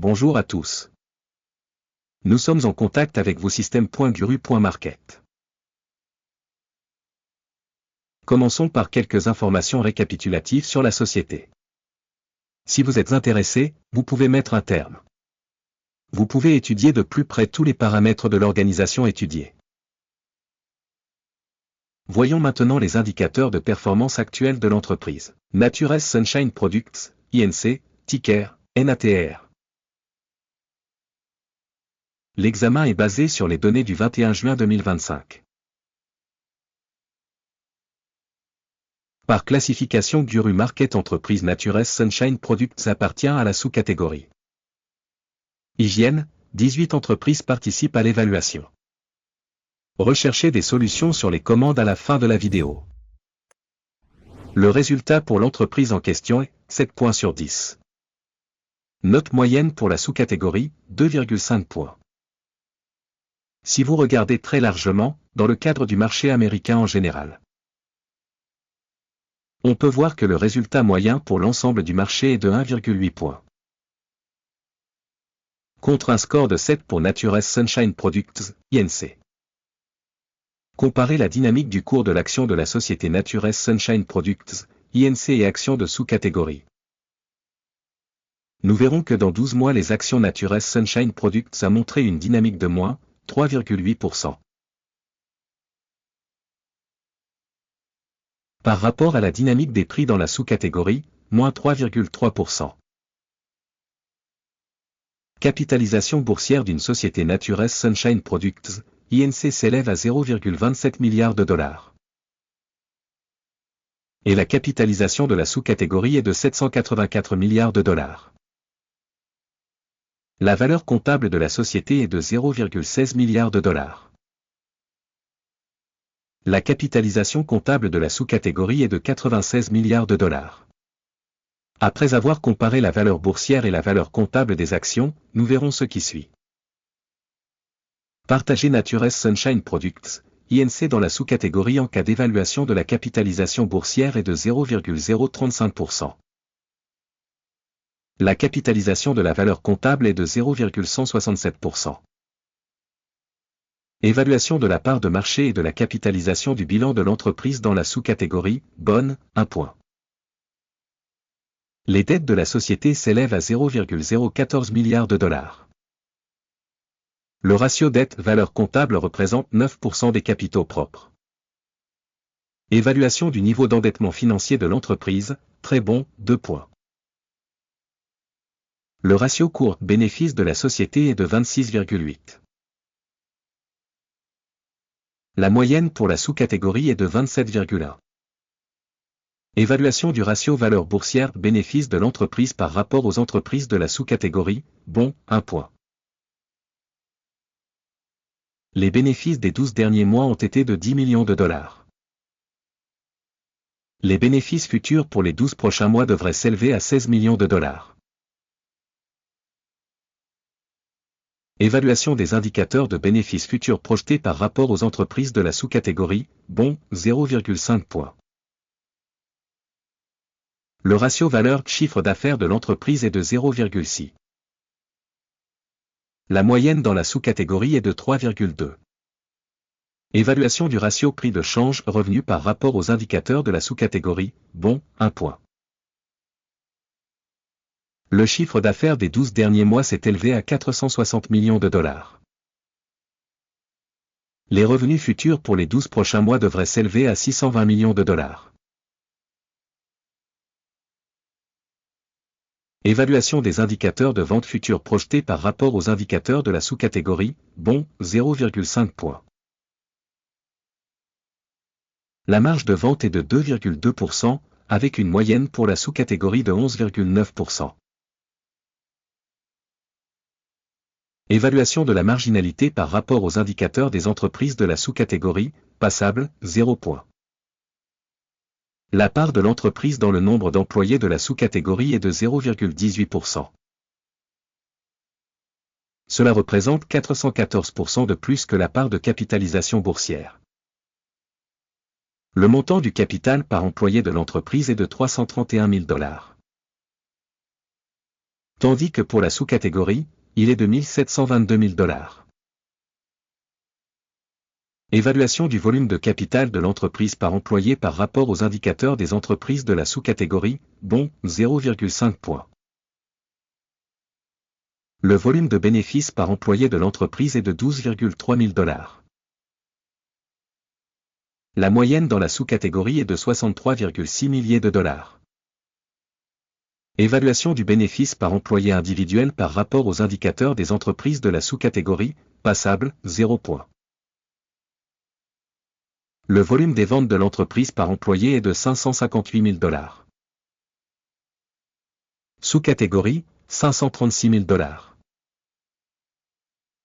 bonjour à tous. Nous sommes en contact avec vos systèmes.guru.market. Commençons par quelques informations récapitulatives sur la société. Si vous êtes intéressé, vous pouvez mettre un terme. Vous pouvez étudier de plus près tous les paramètres de l'organisation étudiée. Voyons maintenant les indicateurs de performance actuels de l'entreprise. Natures Sunshine Products, INC, ticker, NATR. L'examen est basé sur les données du 21 juin 2025. Par classification Guru Market Entreprise Natures Sunshine Products appartient à la sous-catégorie Hygiène, 18 entreprises participent à l'évaluation. Recherchez des solutions sur les commandes à la fin de la vidéo. Le résultat pour l'entreprise en question est 7 points sur 10. Note moyenne pour la sous-catégorie, 2,5 points. Si vous regardez très largement, dans le cadre du marché américain en général, on peut voir que le résultat moyen pour l'ensemble du marché est de 1,8 points. Contre un score de 7 pour Natures Sunshine Products, INC. Comparez la dynamique du cours de l'action de la société Natures Sunshine Products, INC et actions de sous-catégorie. Nous verrons que dans 12 mois les actions Natures Sunshine Products a montré une dynamique de moins 3,8%. Par rapport à la dynamique des prix dans la sous-catégorie, moins 3,3%. Capitalisation boursière d'une société Natures Sunshine Products, INC s'élève à 0,27 milliards de dollars. Et la capitalisation de la sous-catégorie est de 784 milliards de dollars. La valeur comptable de la société est de 0,16 milliards de dollars. La capitalisation comptable de la sous-catégorie est de 96 milliards de dollars. Après avoir comparé la valeur boursière et la valeur comptable des actions, nous verrons ce qui suit. Partagez Natures Sunshine Products, INC dans la sous-catégorie en cas d'évaluation de la capitalisation boursière est de 0,035%. La capitalisation de la valeur comptable est de 0,167%. Évaluation de la part de marché et de la capitalisation du bilan de l'entreprise dans la sous-catégorie, bonne, 1 point. Les dettes de la société s'élèvent à 0,014 milliards de dollars. Le ratio dette-valeur comptable représente 9% des capitaux propres. Évaluation du niveau d'endettement financier de l'entreprise, très bon, 2 points. Le ratio court-bénéfice de la société est de 26,8. La moyenne pour la sous-catégorie est de 27,1. Évaluation du ratio valeur boursière bénéfice de l'entreprise par rapport aux entreprises de la sous-catégorie, bon, 1 point. Les bénéfices des 12 derniers mois ont été de 10 millions de dollars. Les bénéfices futurs pour les 12 prochains mois devraient s'élever à 16 millions de dollars. Évaluation des indicateurs de bénéfices futurs projetés par rapport aux entreprises de la sous-catégorie, bon, 0,5 points. Le ratio valeur-chiffre d'affaires de l'entreprise est de 0,6. La moyenne dans la sous-catégorie est de 3,2. Évaluation du ratio prix de change revenu par rapport aux indicateurs de la sous-catégorie, bon, 1 point. Le chiffre d'affaires des 12 derniers mois s'est élevé à 460 millions de dollars. Les revenus futurs pour les 12 prochains mois devraient s'élever à 620 millions de dollars. Évaluation des indicateurs de vente future projetés par rapport aux indicateurs de la sous-catégorie, bon, 0,5 points. La marge de vente est de 2,2%, avec une moyenne pour la sous-catégorie de 11,9%. Évaluation de la marginalité par rapport aux indicateurs des entreprises de la sous-catégorie, passable, 0 point. La part de l'entreprise dans le nombre d'employés de la sous-catégorie est de 0,18%. Cela représente 414% de plus que la part de capitalisation boursière. Le montant du capital par employé de l'entreprise est de 331 000 dollars. Tandis que pour la sous-catégorie, il est de 1722 000 $. Évaluation du volume de capital de l'entreprise par employé par rapport aux indicateurs des entreprises de la sous-catégorie, bon, 0,5 points. Le volume de bénéfices par employé de l'entreprise est de 12,3 000 $. La moyenne dans la sous-catégorie est de 63,6 milliers de dollars. Évaluation du bénéfice par employé individuel par rapport aux indicateurs des entreprises de la sous-catégorie, passable, 0 points. Le volume des ventes de l'entreprise par employé est de 558 000 $. Sous-catégorie, 536 000 $.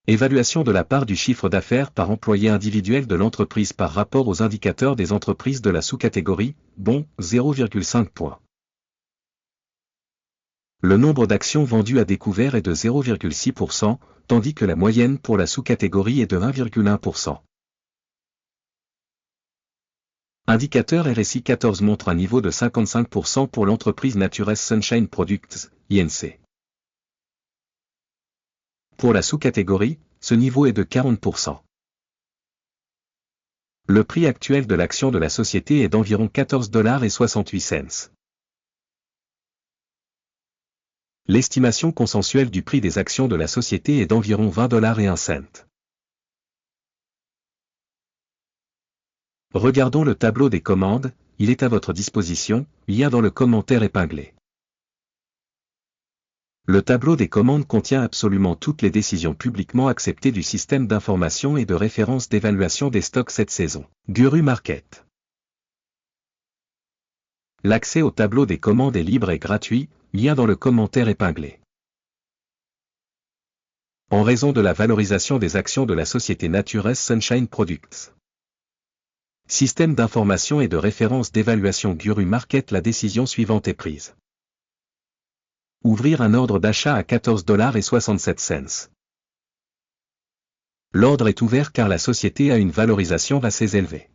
Évaluation de la part du chiffre d'affaires par employé individuel de l'entreprise par rapport aux indicateurs des entreprises de la sous-catégorie, bon, 0,5 points. Le nombre d'actions vendues à découvert est de 0,6%, tandis que la moyenne pour la sous-catégorie est de 1,1%. Indicateur RSI 14 montre un niveau de 55% pour l'entreprise Naturesse Sunshine Products, INC. Pour la sous-catégorie, ce niveau est de 40%. Le prix actuel de l'action de la société est d'environ 14,68 $. L'estimation consensuelle du prix des actions de la société est d'environ 20,01 $. Regardons le tableau des commandes, il est à votre disposition, lien dans le commentaire épinglé. Le tableau des commandes contient absolument toutes les décisions publiquement acceptées du système d'information et de référence d'évaluation des stocks cette saison, Guru Market. L'accès au tableau des commandes est libre et gratuit, lien dans le commentaire épinglé. En raison de la valorisation des actions de la société Naturesse Sunshine Products. Système d'information et de référence d'évaluation Guru Market, la décision suivante est prise. Ouvrir un ordre d'achat à 14,67 $. L'ordre est ouvert car la société a une valorisation assez élevée.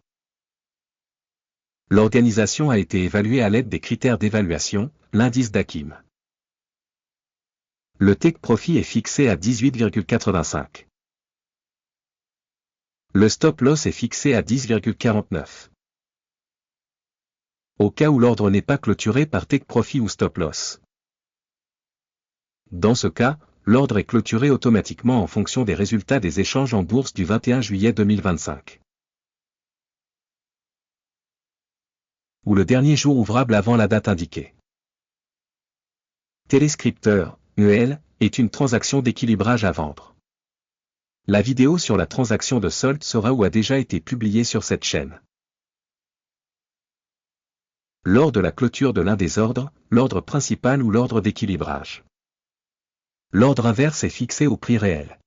L'organisation a été évaluée à l'aide des critères d'évaluation, l'indice d'Akim. Le take profit est fixé à 18,85. Le stop loss est fixé à 10,49. Au cas où l'ordre n'est pas clôturé par take profit ou stop loss. Dans ce cas, l'ordre est clôturé automatiquement en fonction des résultats des échanges en bourse du 21 juillet 2025. Ou le dernier jour ouvrable avant la date indiquée. Téléscripteur, EL, est une transaction d'équilibrage à vendre. La vidéo sur la transaction de solde sera ou a déjà été publiée sur cette chaîne. Lors de la clôture de l'un des ordres, l'ordre principal ou l'ordre d'équilibrage. L'ordre inverse est fixé au prix réel.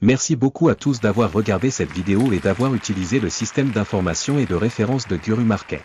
Merci beaucoup à tous d'avoir regardé cette vidéo et d'avoir utilisé le système d'information et de référence de Guru Market.